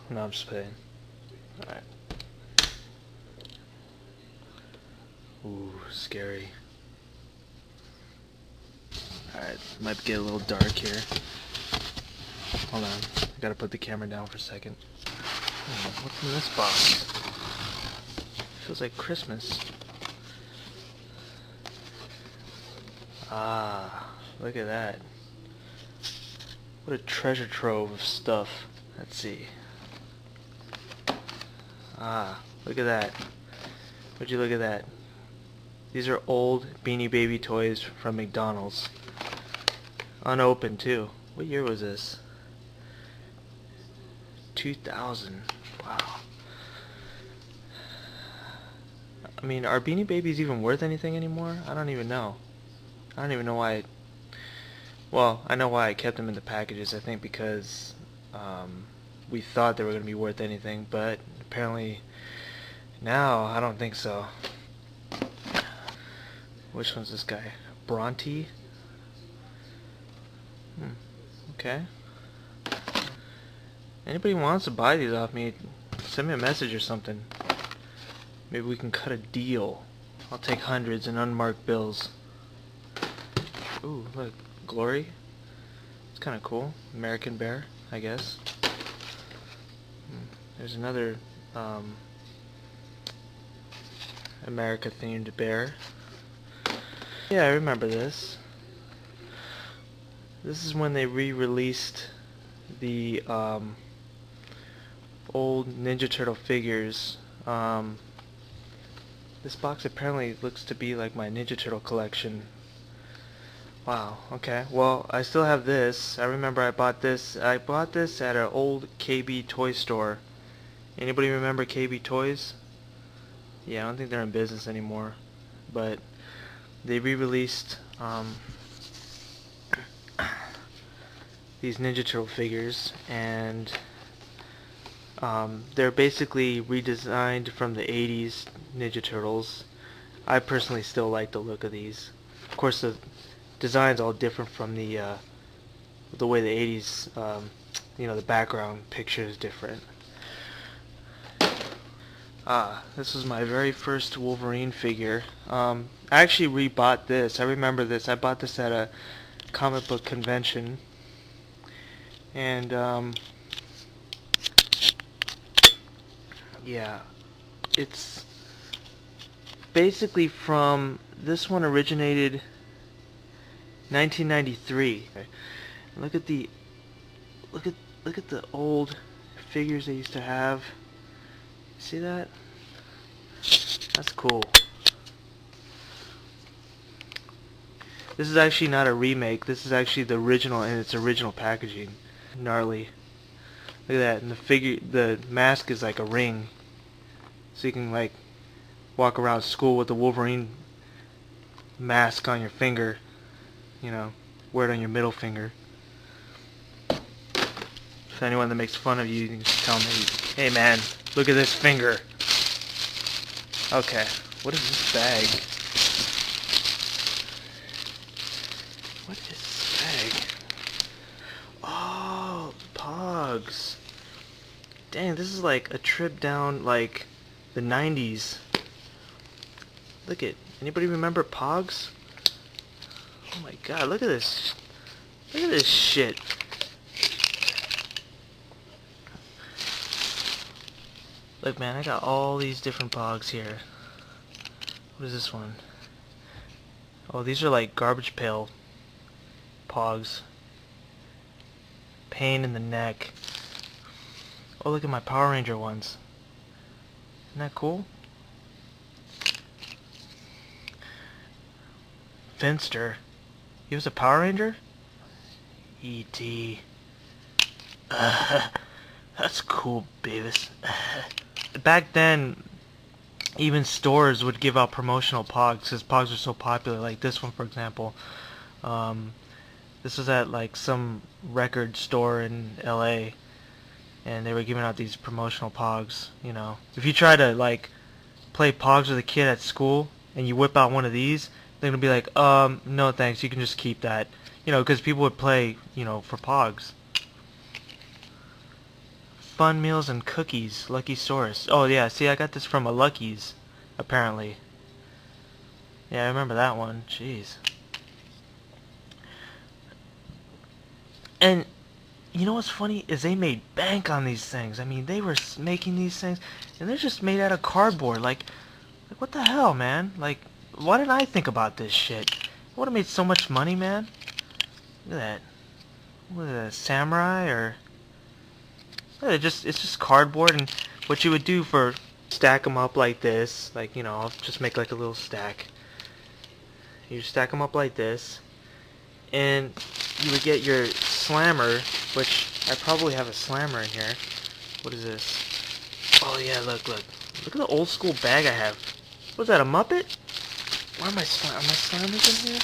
No, I'm just playing. Alright. Ooh, scary. Alright, might get a little dark here. Hold on, I gotta put the camera down for a second. What's in this box? Feels like Christmas. Ah, look at that. What a treasure trove of stuff. Let's see. Ah, look at that. Would you look at that? These are old Beanie Baby toys from McDonald's. Unopened too. What year was this? 2000. Wow. I mean, are Beanie Babies even worth anything anymore? I don't even know. I don't even know why. Well, I know why I kept them in the packages. I think because we thought they were going to be worth anything, but apparently now I don't think so. Which one's this guy? Bronte? Okay. Anybody wants to buy these off me, send me a message or something. Maybe we can cut a deal. I'll take hundreds in unmarked bills. Ooh, look. Glory. It's kind of cool. American Bear, I guess. There's another America-themed bear. Yeah, I remember this. This is when they re-released the old Ninja Turtle figures. This box apparently looks to be like my Ninja Turtle collection. Wow, okay. Well, I still have this. I remember I bought this. I bought this at an old KB toy store. Anybody remember KB Toys? Yeah, I don't think they're in business anymore. But they re-released these Ninja Turtle figures, and they're basically redesigned from the 80s Ninja Turtles. I personally still like the look of these. Of course, the design's all different from the way the 80s, you know, the background picture is different. This was my very first Wolverine figure. I actually rebought this. I remember this. I bought this at a comic book convention, and yeah, it's basically from, this one originated 1993. Look at the look at the old figures they used to have. See that? That's cool. This is actually not a remake. This is actually the original in its original packaging. Gnarly. Look at that. And the mask is like a ring, so you can like walk around school with the Wolverine mask on your finger. You know, wear it on your middle finger. So anyone that makes fun of you, you can just tell them, hey man, look at this finger. Okay, what is this bag? What is this bag? Oh, pogs. Dang, this is like a trip down like the 90s. Look at, anybody remember pogs? Oh my god, look at this. Look at this shit. Look man, I got all these different pogs here. What is this one? Oh, these are like garbage pail pogs. Pain in the neck. Oh, look at my Power Ranger ones. Isn't that cool? Finster. He was a Power Ranger? E.T. That's cool, Beavis. Back then, even stores would give out promotional pogs because pogs are so popular. Like this one, for example. This was at like some record store in LA, and they were giving out these promotional pogs. You know, if you try to like play pogs with a kid at school and you whip out one of these, they're gonna be like, no thanks, you can just keep that. You know, because people would play, you know, for pogs. spun meals and cookies. Lucky Source. Oh yeah, see, I got this from a Lucky's, apparently. Yeah, I remember that one. Jeez. And you know what's funny is they made bank on these things. I mean, they were making these things, and they're just made out of cardboard. Like what the hell, man? Like, why didn't I think about this shit? I would have made so much money, man. Look at that. What is that, samurai or? Yeah, it's just cardboard, and what you would do for stack them up like this, like, you know, I'll just make like a little stack. You stack them up like this, and you would get your slammer, which I probably have a slammer in here. What is this? Oh yeah, look at the old school bag I have. Was that a Muppet? Where are my slammers in here?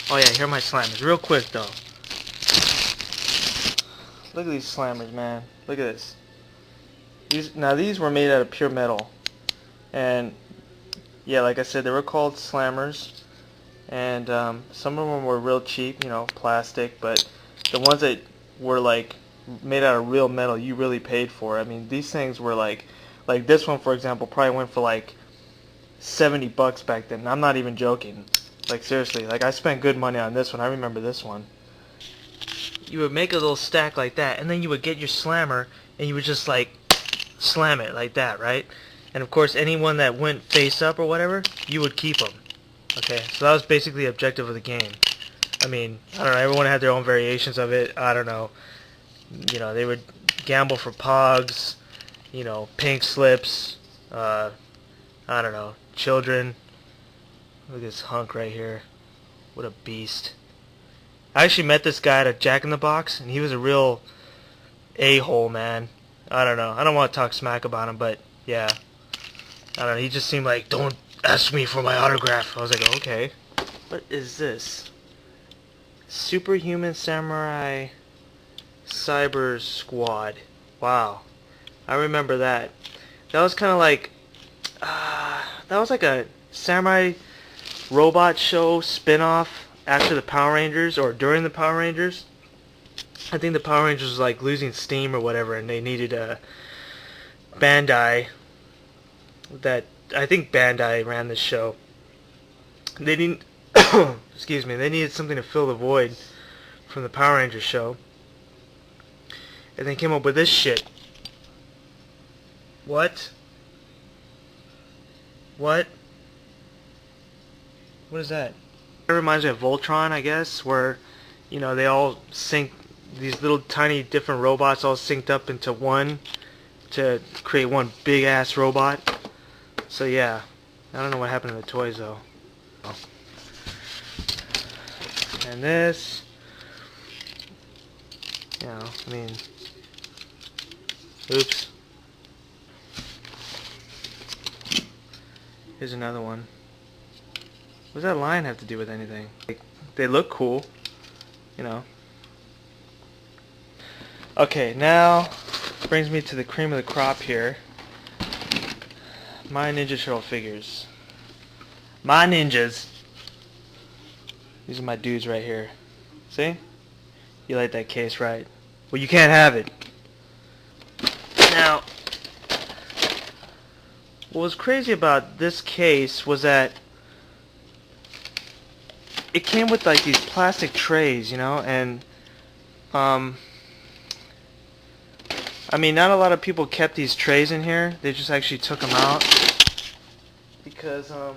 Oh yeah, here are my slammers. Real quick though. Look at these slammers, man. Look at this. These were made out of pure metal, and yeah, like I said, they were called slammers, and some of them were real cheap, you know, plastic, but the ones that were like made out of real metal, you really paid for. I mean, these things were like this one, for example, probably went for like $70 back then. I'm not even joking. Like, seriously, like I spent good money on this one. I remember this one. You would make a little stack like that, and then you would get your slammer, and you would just like slam it like that, right? And of course, anyone that went face up or whatever, you would keep them. Okay, so that was basically the objective of the game. I mean, I don't know, everyone had their own variations of it. I don't know. You know, they would gamble for pogs, you know, pink slips, I don't know, children. Look at this hunk right here. What a beast. I actually met this guy at a Jack in the Box, and he was a real a-hole, man. I don't know. I don't want to talk smack about him, but yeah. I don't know. He just seemed like, don't ask me for my autograph. I was like, okay. What is this? Superhuman Samurai Cybersquad. Wow. I remember that. That was kind of like, that was like a samurai robot show spin-off after the Power Rangers, or during the Power Rangers. I think the Power Rangers was like losing steam or whatever, and they needed a Bandai. That I think Bandai ran this show. They didn't. Excuse me. They needed something to fill the void from the Power Rangers show, and they came up with this shit. What? What? What is that? It reminds me of Voltron, I guess, where, you know, they all sync, these little tiny different robots all synced up into one to create one big ass robot. So yeah, I don't know what happened to the toys though. And this, you know, I mean, oops. Here's another one. What does that line have to do with anything? Like, they look cool, you know. Okay, now brings me to the cream of the crop here. My Ninja Turtle figures. My ninjas. These are my dudes right here. See? You like that case, right? Well, you can't have it. Now, what was crazy about this case was that it came with like these plastic trays, you know, and I mean, not a lot of people kept these trays in here. They just actually took them out because I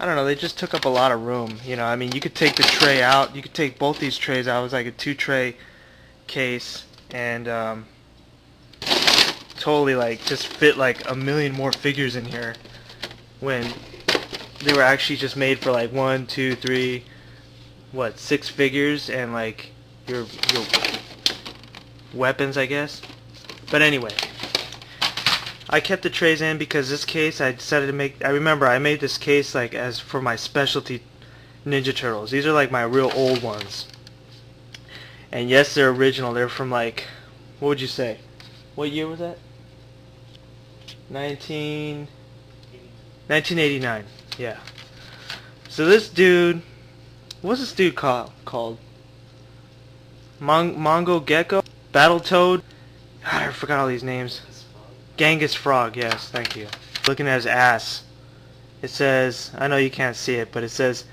don't know, they just took up a lot of room, you know. I mean, you could take the tray out, you could take both these trays out. It was like a 2-tray case, and totally like just fit like a million more figures in here when they were actually just made for like 1, 2, 3, 6 figures, and like your weapons, I guess. But anyway, I kept the trays in because this case I decided to make. I remember I made this case like as for my specialty Ninja Turtles. These are like my real old ones, and yes, they're original. They're from like, what would you say? What year was that? 1989. Yeah. So this dude, what's this dude called? Mongo Gecko, Battletoad. God, I forgot all these names. Genghis Frog, yes, thank you. Looking at his ass. It says, I know you can't see it, but it says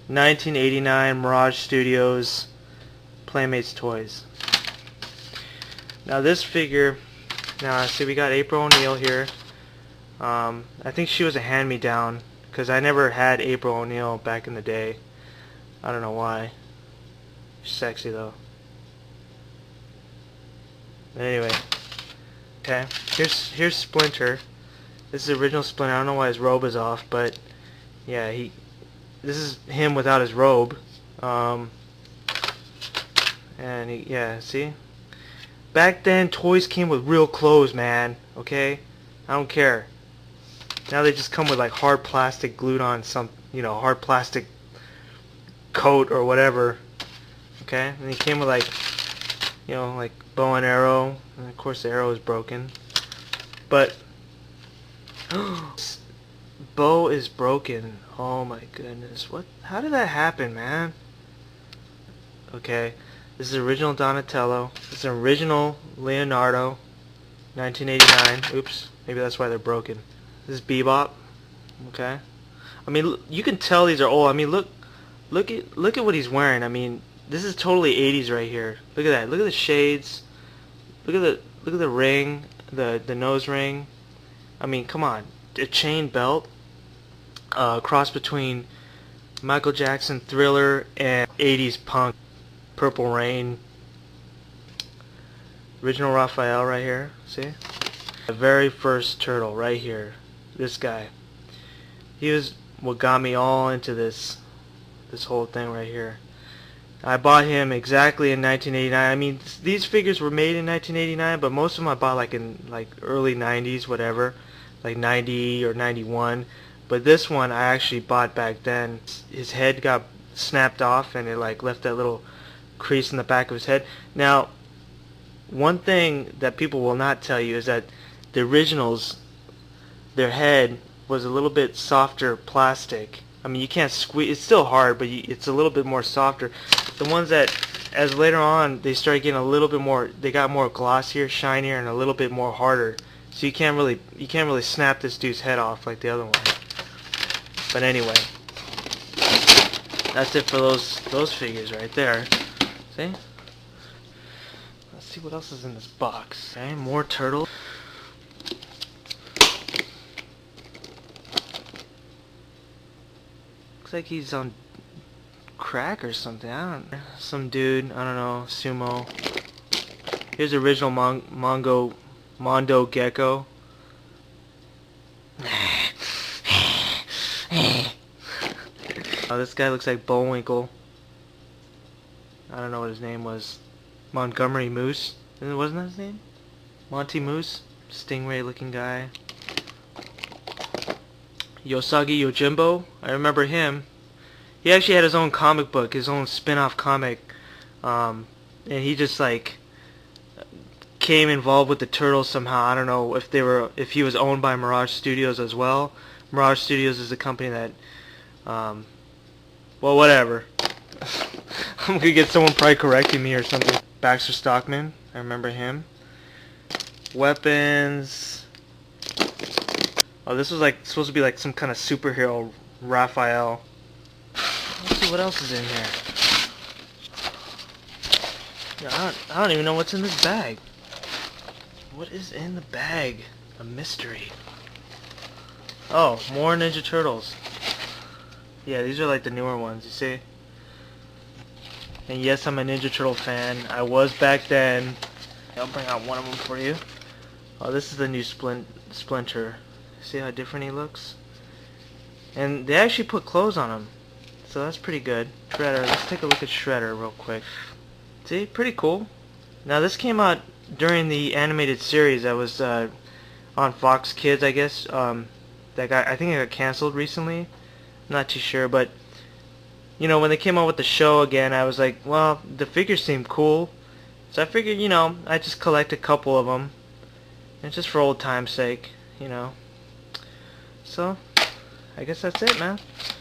1989 Mirage Studios Playmates Toys. Now this figure, now see we got April O'Neil here. I think she was a hand-me-down because I never had April O'Neil back in the day. I don't know why. She's sexy though. But anyway, okay. Here's Splinter. This is the original Splinter. I don't know why his robe is off, but yeah, this is him without his robe. And yeah, see? Back then, toys came with real clothes, man. Okay? I don't care. Now they just come with like hard plastic glued on some, hard plastic coat or whatever. Okay? And he came with like, like bow and arrow. And of course the arrow is broken. But bow is broken. Oh my goodness. What? How did that happen, man? Okay. This is original Donatello. This is original Leonardo. 1989. Oops. Maybe that's why they're broken. This is Bebop. Okay. I mean, you can tell these are old. I mean, look at what he's wearing. I mean, this is totally 80s right here. Look at that. Look at the shades. Look at the ring, the nose ring. I mean, come on. A chain belt. Cross between Michael Jackson Thriller and 80s punk. Purple Rain. Original Raphael right here. See? The very first turtle right here. This guy. He was what got me all into this whole thing right here. I bought him exactly in 1989. I mean, these figures were made in 1989, but most of them I bought like in early 90s, whatever, like 90 or 91. But this one I actually bought back then. His head got snapped off, and it like left that little crease in the back of his head. Now, one thing that people will not tell you is that the originals, their head was a little bit softer plastic. I mean, you can't squeeze. It's still hard, but it's a little bit more softer. The ones that, as later on, they started getting a little bit more. They got more glossier, shinier, and a little bit more harder. So you can't really snap this dude's head off like the other one. But anyway, that's it for those figures right there. See? Let's see what else is in this box. Okay, more turtles. Looks like he's on crack or something. Some dude, I don't know, sumo. Here's the original Mondo Gecko. Oh, this guy looks like Bullwinkle. I don't know what his name was. Montgomery Moose. Wasn't that his name? Monty Moose. Stingray looking guy. Yosagi Yojimbo. I remember him. He actually had his own comic book, his own spin-off comic. And he just like came involved with the Turtles somehow. I don't know if he was owned by Mirage Studios as well. Mirage Studios is a company that well, whatever. I'm gonna get someone probably correcting me or something. Baxter Stockman, I remember him. Weapons. Oh, this was like supposed to be like some kind of superhero Raphael. Let's see what else is in here. Yeah, I don't even know what's in this bag. What is in the bag? A mystery. Oh, more Ninja Turtles. Yeah, these are like the newer ones, you see? And yes, I'm a Ninja Turtle fan. I was back then. I'll bring out one of them for you. Oh, this is the new Splinter. See how different he looks? And they actually put clothes on him. So that's pretty good. Shredder. Let's take a look at Shredder real quick. See? Pretty cool. Now this came out during the animated series that was on Fox Kids, I guess. I think it got canceled recently. I'm not too sure, but when they came out with the show again, I was like, well, the figures seem cool. So I figured, I just collect a couple of them. And just for old time's sake, So, I guess that's it, man.